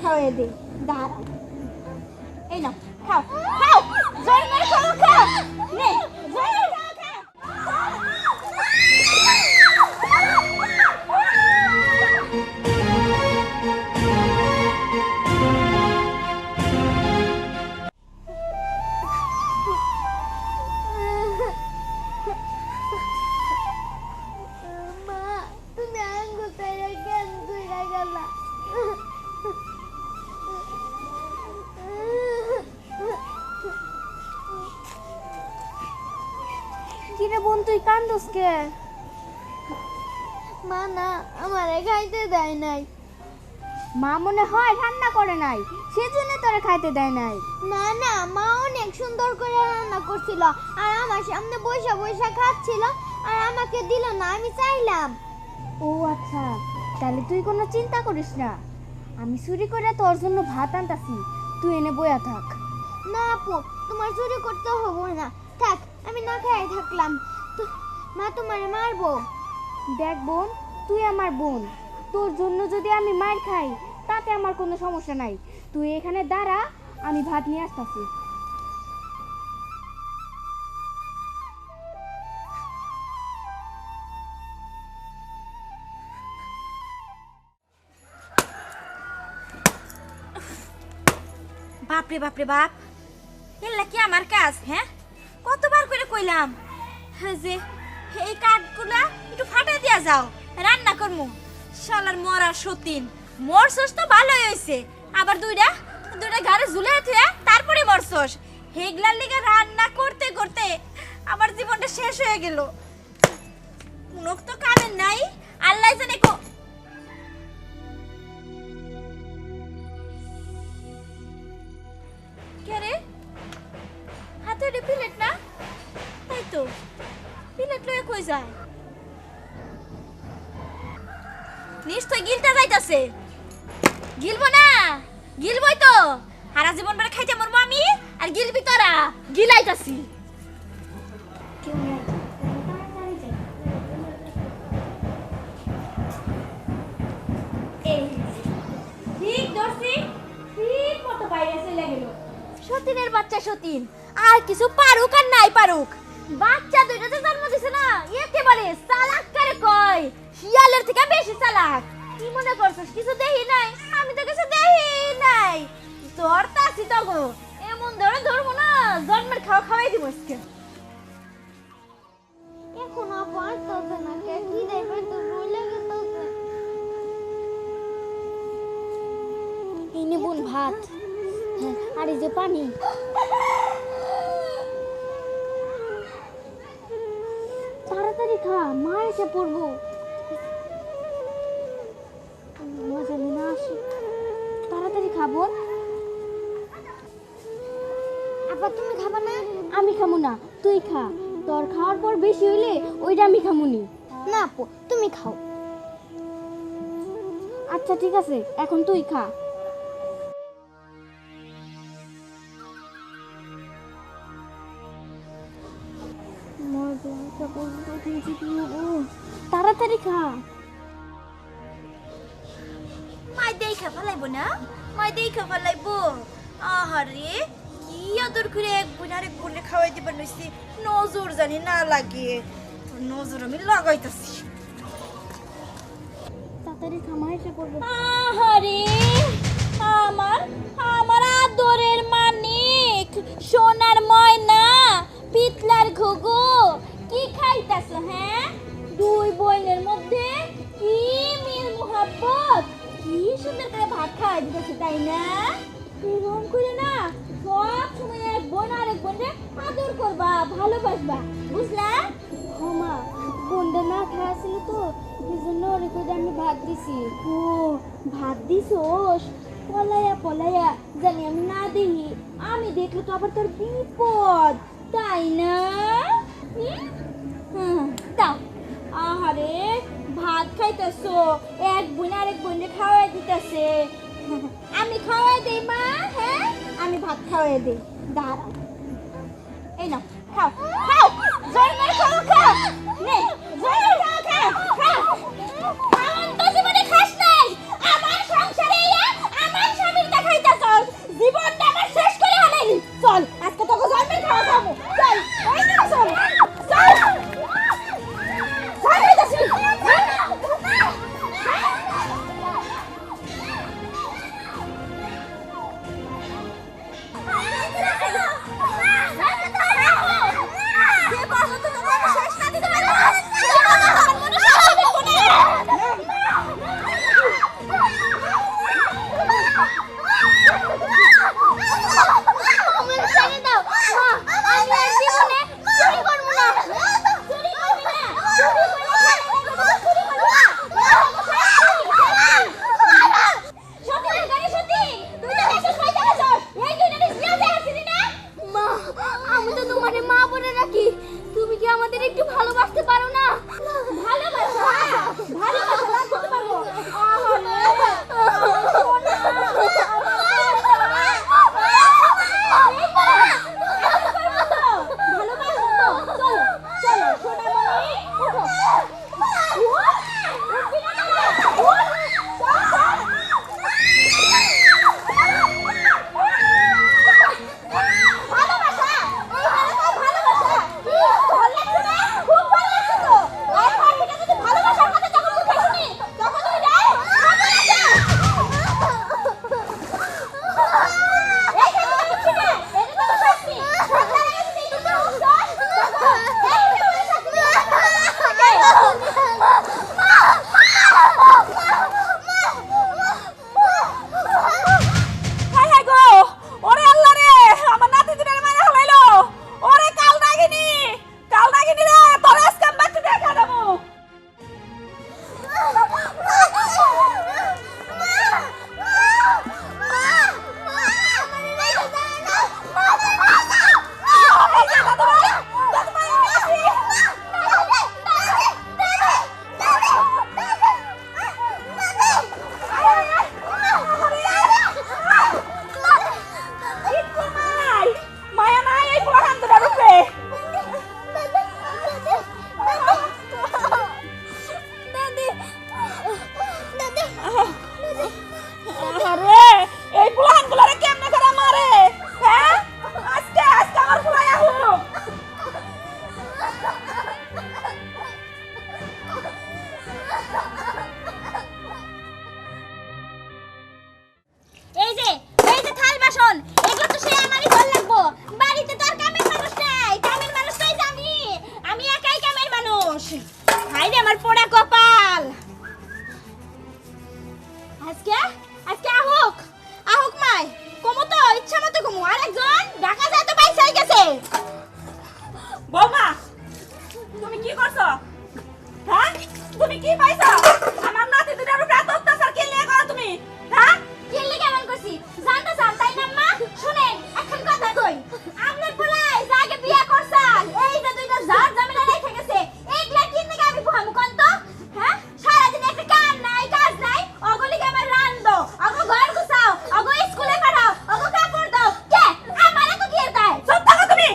খাওয়াই দে দাঁড়াও এই নাও খাও খাও জোর করে খাও খাও নে জোর করে খাও কিরে বোন তুই কান্দস কে? মা না আমারে খাইতে দেয় নাই। মা মনে হয় রান্না করে নাই সেজন্য তোরে খাইতে দেয় নাই। না না মা অনেক সুন্দর করে রান্না করছিল আর আমার সামনে বসে বসে খাচ্ছিল আর আমাকে দিল না, আমি চাইলাম। ও আচ্ছা, তাহলে তুই কোনো চিন্তা করিস না, আমি চুরি করে তোর জন্য ভাত আনতাছি, তুই এনে বইয়া থাক। না আপু তোমার চুরি করতে হবে না, থাক আমি না খাই থাকলাম। মা তোমারে মারবো। দেখ বোন, তুই আমার বোন, তোর জন্য যদি আমি মার খাই তাতে আমার কোনো সমস্যা নাই, তুই এখানে দাঁড়া, আমি ভাত নিয়ে আসতাছি। বাপরে বাপরে বাপ, এলা কি আমার কাজ? হ্যাঁ কতবার করে কইলাম যে এই কাঠগুলা একটু ফাটাই দিয়া যাও, রান্না করমু। শালার মরা সতীন, মরছস তো ভালোই হইছে, আবার দুইটা ঘরে ঝুলে থুয়ে তারপরে মরছস। হেগলার লিগে রান্না করতে করতে আমার জীবনটা শেষ হয়ে গেল। মুনক তো কামের নাই, আল্লাহ জানে কে হাতে প্লেট না, তাই তো প্লেট লয়ে কই যায়, নিশ্চয় গিলতে যাইতাছে। গিলবো না, গিলবই তো, সারা জীবন বেড়ে খাইতে মরবো আমি, আর গিলবি তোরা, গিলাইতাছি। ঠিক ধরছি, ঠিক মতো বাইরে চলে গেল। সতীনের বাচ্চা সতীন, আর কিছু পারুক আর নাই পারুক, বাচ্চা দুইটা যে জন্ম দিছে না, একেবারে চালাক করে কয়, শিয়ালের থেকে বেশি চালাক। কি মনে করছিস কিছু দেখি নাই? আমি তো কিছু দেখি নাই, তোর তাছি তো গো, এমন ধরে ধরবো না, জন্মের খাওয়া খাওয়াই দিব আজকে। এখন আপু আসতেছে না, কে কি দেবে তো রইলে গেছে। এই নে বোন ভাত, হ্যাঁ, আর এই যে পানি। তাড়াতাড়ি খা, মা এসে পড়বো। মজা না আসে, তাড়াতাড়ি খাবো। আপা তুমি খাবা না? আমি খামু না, তুই খা, তোর খাওয়ার পর বেশি হইলে ওইটা আমি খামুনি। না আপু তুমি খাও। আচ্ছা ঠিক আছে, এখন তুই খা। তাড়াতাড়ি খা। মাই দেখা ফেলাইবো না, মাই দেখা ফেলাইবো। আহারে কি আদর করে এক বোন আরেক বোনে খাওয়াই দিবার নইছি, নজর জানি না লাগে, নজর আমি লাগাইতাছি। তাড়াতাড়ি খা, মা এসে পড়বো। আহারে আমার আমার আদরের মানিক, সোনার ময়না, পিতলার ঘুঘু, কি খাইতাছ? হ্যাঁ দুই বোনের মধ্যে কি মিল মোহাব্বত, কি সুন্দর করে ভাত খাওয়াই দিতেছে, তাই না? এরকম করে না সব সময় এক বোন আরেক বোনকে আদর করবা, ভালোবাসবা, বুঝলা? ও মা, বোনটা না খাওয়া ছিল তো, এই জন্য ওরে করে আমি ভাত দিছি। ও ভাত দিছোস, পলায়া পলায়া জানি আমি না দেখি, আমি দেখলে তো আবার তোর বিপদ, তাই না? দাও। আহারে ভাত খাইতেছো, এক বোন আরেক বোনে খাওয়াই দিতেছে, আমি খাওয়াই দেই মা। হ্যাঁ আমি ভাত খাওয়াই দেই, দাঁড়াও এই নাও খাও খাও, জোর করে খাও, খাও নে, জোর করে খাও, খাও খাও। খাওয়ান তো জীবনে খাস নাই, আমার সংসারে আমার স্বামীর আরে এই পোলাহানগুলারে কেমনে করে মারে হ্যাঁ আজকে আজকে আমার পোলাই আহুক এই যে থাল বাসন এগুলো তো সেই আমারই ভাল লাগবো বাড়িতে তো আর কামের মানুষ নাই কামের মানুষ তো এই যে আমি একাই কামের মানুষ হাই রে আমার পোড়া কপাল আজকে আজকে আহুক মাই কমো তো ইচ্ছা মতো কমো আরেকজন ঢাকা যায় তো পয়সাই গেছে বৌমা তুমি কি করছো হ্যাঁ তুমি কি পাইছো আমার নাতি দুটার উপরে এত অত্যাচার কে লিয়ে করো তুমি হ্যাঁ কে লিয়ে কেমন করছি জানতে চান তাই না মা শুনেন এখন কথা কই আমনে বলাই আগে বিয়া করছাল এই যে দুইটা জার জামিলা রেখে গেছে একলা কি থেকে আমি বুহামু কোন তো হ্যাঁ সারা দিন একটা কাম নাই কাজ নাই ওগুলি কে আমার রান্দো ওগো ঘর গুছাও ওগো স্কুলে পাঠাও ওগো কাপড় দাও কে আমারে তো কি দেয় চুপ থাকো তুমি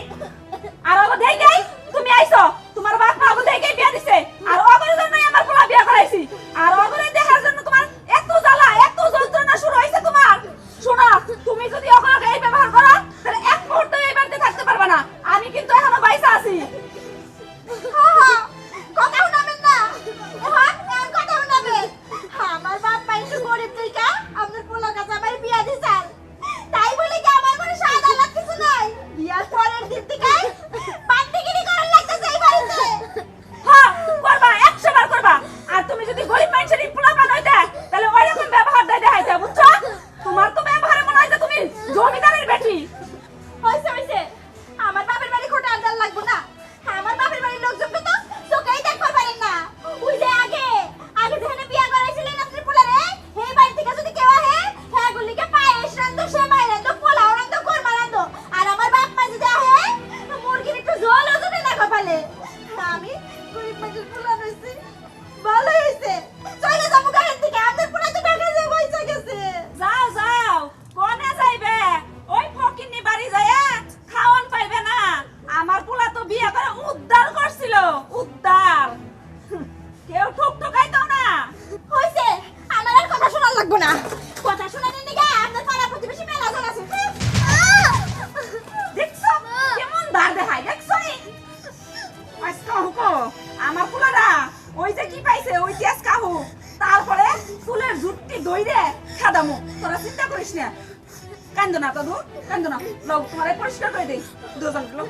আর ওগো দেই গই তুমি আইছো তোমার বাপ মা ওগো দেই গই বিয়া দিছে আর ওগোর জন্যই আমার পোলা বিয়া করাইছি আর ওগোরে দেখার জন্য তোমার এত জ্বালা এত যন্ত্রণা শুরু হইছে তোমার শোনো তুমি যদি ওগোকে এই ব্যবহার করো তাহলে এক মুহূর্ত এই বাড়িতে থাকতে পারবে না আমি কিন্তু এখনো বাইসা আছি কথা শুনাবেন না এখন কথা শুনাবেন আমার বাপ পাইছে গরিব তুইকা আপনার পোলার কাছে আমার বিয়া দিছাল তাই বলে কি আমার মনে সাদা লাগতেছে নাই বিয়ার পরের দিন থেকে পান্ডিগিরি করার লাগতেছে এই বাড়িতে হ্যাঁ করবা 100 বার করবা আর তুমি যদি গরিব মানুষের পোলা বানাইতে তাহলে ওই রকম ব্যবহার দেখাইতে বুঝছো তোমার তো ব্যবহারে মনে হয় যে তুমি জমিদারের বেটি হইছে আমার বাপের বাড়ি খোটা আদাল লাগবো না আমার বাপের বাড়ির লোকজন তো চোখেই দেখবার পারেন না ওই যে আগে যেখানে বিয়া করাইছিলেন আপনার পোলারে এই বাড়ি থেকে যদি কেউ আহে হ্যাঁ গুলিকে পায়েস রান্ধো সেমাই রান্ধো পোলাও রান্ধো কোরমা রান্ধো আর আমার বাপ মা যদি আহে মুরগির একটু ঝোল ওজনে না কপালে আমি গরিব মানুষের পোলা রইছি ভালো হইছে চলে যাবো গাড়ির থেকে আপনার পোলা তো ঢাকা যায় বইসা গেছে যাও কোনে যাইবে ওই ফকিন্নি বাড়ি যায় খাওয়ান পাইবে না আমার পোলা তো বিয়ে করে উদ্ধার করছিল উদ্ধার কেউ ঠকঠকাই দাও না হইছে আমার আর কথা শোনা লাগবে না কথা শোনানোর নিগা আপনার পাড়া প্রতিবেশী মেলা জন আছে দেখছো কেমন দাঁড় দেখায় দেখছো আজকা হুকো আমার পোলারা ওই যে কি পাইছে ওই তেজ কাহু তারপরে ফুলের জুটটি দইরে খাদামু তোরা চিন্তা করিস না কান্দো না দাদু কান্দো না লও তোমারে পরিষ্কার করে দেই দুজন লোক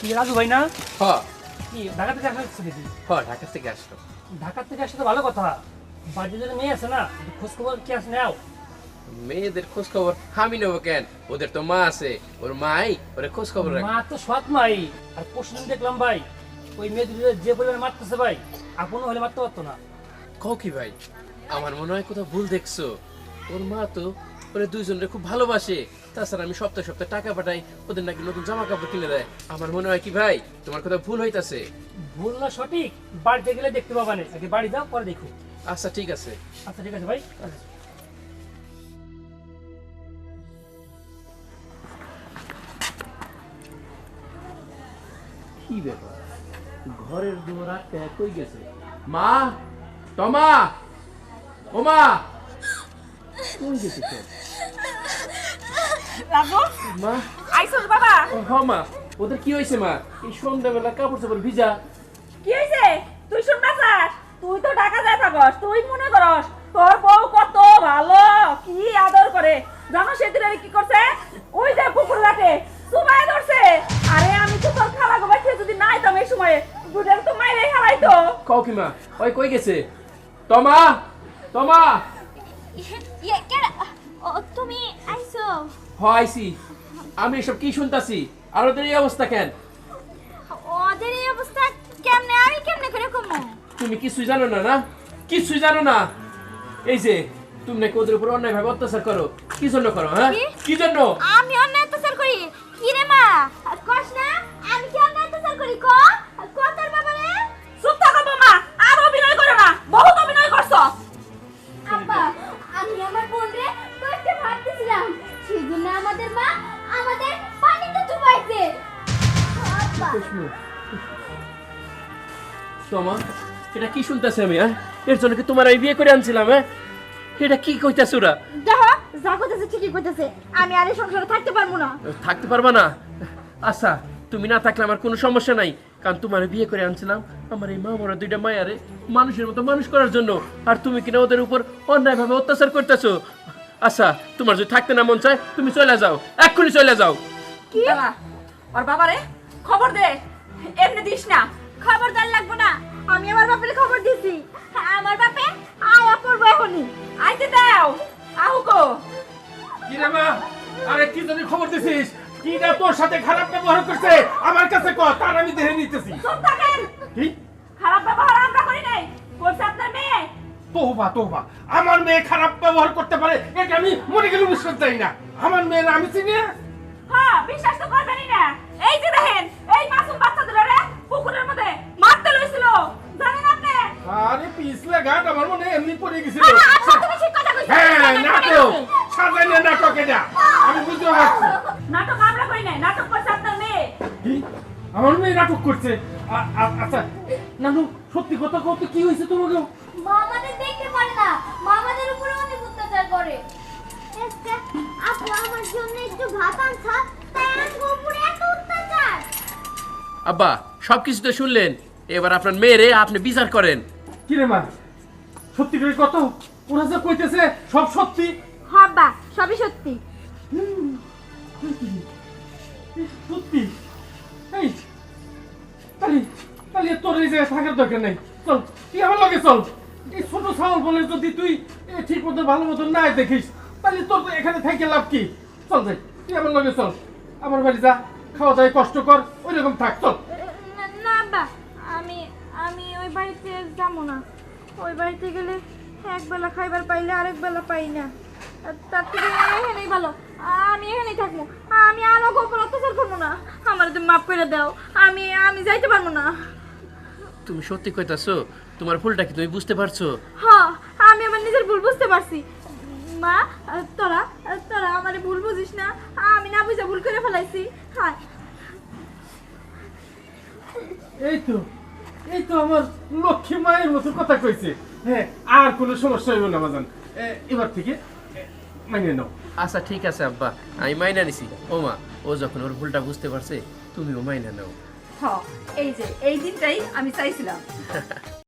কি রাজু ভাই না হ্যাঁ কি ঢাকা থেকে আসছে দেখি হ্যাঁ ঢাকা থেকে আসলো। ঢাকা থেকে আসলে তো ভালো কথা বাড়িতে যদি মেয়ে আছে না খোঁজ খবর কি আছে নাও মেয়েদের খোঁজ খবর আমি নেবো কেন? ওদের তো মা আছে, ওর মাই ওরে খোঁজ খবর রাখে। মা তো সৎ মাই আর পরশুদিন দেখলাম ভাই ওই মেয়ে দুটো যে পরিমাণে মারতেছে ভাই আপনও হলে মারতে পারতো না। কও কি ভাই? আমার মনে হয় কোথাও ভুল দেখছো। ওর মা তো ওরা দুইজনরে খুব ভালোবাসে, তাছাড়া আমি সপ্তাহে সপ্তাহে টাকা পাঠাই, ওদের নাকি নতুন জামা কাপড় কিনে দেয়। আমার মনে হয় কি ভাই তোমার কোথাও ভুল হইতাছে। ভুল না সঠিক বাড়িতে গেলে দেখতে পাবা না, আগে বাড়ি যাও পরে দেখো। আচ্ছা ঠিক আছে। আচ্ছা ঠিক আছে ভাই। কি ব্যাপার, ঘরের দুয়ার আটকে কই গেছে? মা, তমা, ও মা, কই গেছে তো? রাজু মা, আইছস বাবা? হ্যাঁ মা। ওদের কি হয়েছে মা? এই সন্ধ্যাবেলা কাপড় চাপড় ভিজা। কি হইছে? তুই শুনবা চাস? তুই তো ঢাকা যায় থাকস, তুই মনে করস তোর বউ কত ভালো, কি আদর করে। জানো সেদিন আর কি করছে? ওই যে পুকুর ঘাটে সুমায় ধরছে। আরে আমি তো তোর খালা গো বাইতে যদি না আইতাম এই সময়ে দুটার তো মাইরে খেলাইতো। কও কি মা? ওই কই গেছে? তমা, তমা। তুমি আইছো? আইছি। আমি এসব কি শুনতাছি? আর ওদের এই অবস্থা কেন? ওদের এই অবস্থা কেমনে? আমি কেমনে করে কমু? তুমি কিছুই জানো না? না কিছুই জানো না? এই যে তুমি নাকি ওদের উপর অন্যায় ভাবে অত্যাচার করো, কি জন্য করো? হ্যাঁ কি জন্য? আমি অন্যায় অত্যাচার করি? কি রে মা কস না আমি কি অন্যায় অত্যাচার করি? ক তোর বাবা রে। চুপ থাকো বাবা, আর অভিনয় করো না, বহুত অভিনয় করছো। আব্বা, আমি আমার বোনরে কয়েকটা ভাবতেছিলাম, সেই জন্য আমাদের মা আমাদের পানিতে চুবাইছে। তোমা এটা কি শুনতেছে আমি? হ্যাঁ, এর জন্য কি তোমার আমি বিয়ে করে আনছিলাম? হ্যাঁ, এটা কি কইতাছ ওরা? দেখো যা কইতেছে ঠিকই কইতেছে, আমি আর এই সংসারে থাকতে পারবো না। থাকতে পারবা না? আচ্ছা, তুমি না থাকলে আমার কোনো সমস্যা নাই, কারণ তোমার বিয়ে করে আনছিলাম আমার এই মা মরা দুইটা মায়ারে মানুষের মতো মানুষ করার জন্য, আর তুমি কিনা ওদের উপর অন্যায়ভাবে অত্যাচার করতেছো। আচ্ছা, তোমার যদি থাকতে না মন চায় তুমি চলে যাও, এক্ষুনি চলে যাও। কি ওর বাবারে খবর দে, এমনি দিস না। খবর দেন লাগবো না, আমি আমার বাপের খবর দিছি। আমার বাপে আয়া পড়বো এখনই। আইতে দাও আহুকো। কি রে মা, আরে কি জন্য খবর দিছিস? কি না তোর সাথে খারাপ ব্যবহার করছে আমার কাছে কর, তার আমি দেখে নিতেছি। চুপ থাকেন। কি খারাপ ব্যবহার আমরা করি নাই, করছে আপনার মেয়ে। তোবা তোবা, আমার মেয়ে খারাপ ব্যবহার করতে পারে এটা আমি মনে গেলে বিশ্বাস দেই না। আমার মেয়ের আমি চিনি না। হ্যাঁ, বিশ্বাস তো করবেনই না। এই যে দেখেন, এই মাসুম বাচ্চাদের পুকুরের মধ্যে মারতে লইছিল, জানেন আপনি? আরে পিছলে ঘাট আমার মনে এমনি পড়ে গেছিল। আচ্ছা, তুমি ঠিক কথা কইছো। হ্যাঁ, নাটক সাজাইলে নাটক এটা আমি বুঝতে পারছি। নাটক আমরা করি নাই, নাটক করছে আপনার মেয়ে। কি আমার মেয়ে নাটক করছে? আচ্ছা নানু, সত্যি কথা কত কি হয়েছে তোমাকে? মা আমাদের দেখতে পারে না, মা আমাদের উপরে অনেক অত্যাচার করে। আপু আমার জন্য একটু ভাত আনছা, তাই আমার উপরে এত অত্যাচার। আব্বা, সবকিছু তো শুনলেন, এবার আপনার মেয়েরে আপনি বিচার করেন। কি রে মা, সত্যি করে কত ওরা যে কইতেছে সব সত্যি? হ্যাঁ বা, সবই সত্যি। সত্যি? এই তাহলে তাহলে তোর এই জায়গায় থাকার দরকার নেই। চল তুই আমার লগে চল। এই ছোট ছাগল বলে যদি তুই ঠিক মতো ভালো মতো না দেখিস, তাহলে তোর তো এখানে থেকে লাভ কি? চল যাই, তুই আমার লগে চল। আমার বাড়ি যা, খাওয়া দাওয়া কষ্ট কর, ওই রকম থাক। চল। না বা, আমি আমি ওই বাড়িতে যাবো না। ওই বাড়িতে গেলে একবেলা খাইবার পাইলে আরেক বেলা পাই না। তার থেকে এখানেই ভালো, আমি এখানেই থাকবো। আমি আলো গোপন অত্যাচার করবো না। আমার তুমি মাফ করে দাও, আমি আমি যাইতে পারবো না। তুমি সত্যি কইতাছো? তোমার ভুলটা কি তুমি বুঝতে পারছো? হ্যাঁ, আমি আমার নিজের ভুল বুঝতে পারছি। মা, তোরা তোরা আমার ভুল বুঝিস না, আমি না বুঝে ভুল করে ফেলাইছি। হ্যাঁ, এই তো আমার লক্ষ্মী মায়ের মতো কথা কইছে। হ্যাঁ, আর কোনো সমস্যা হইব না বাজান। এবার থেকে মানিয়ে নাও। আচ্ছা ঠিক আছে আব্বা, আমি মাইনা নিছি। ও মা, ও যখন ওর ভুলটা বুঝতে পারছে তুমিও মাইনা নাও। এই যে এই দিনটাই আমি চাইছিলাম।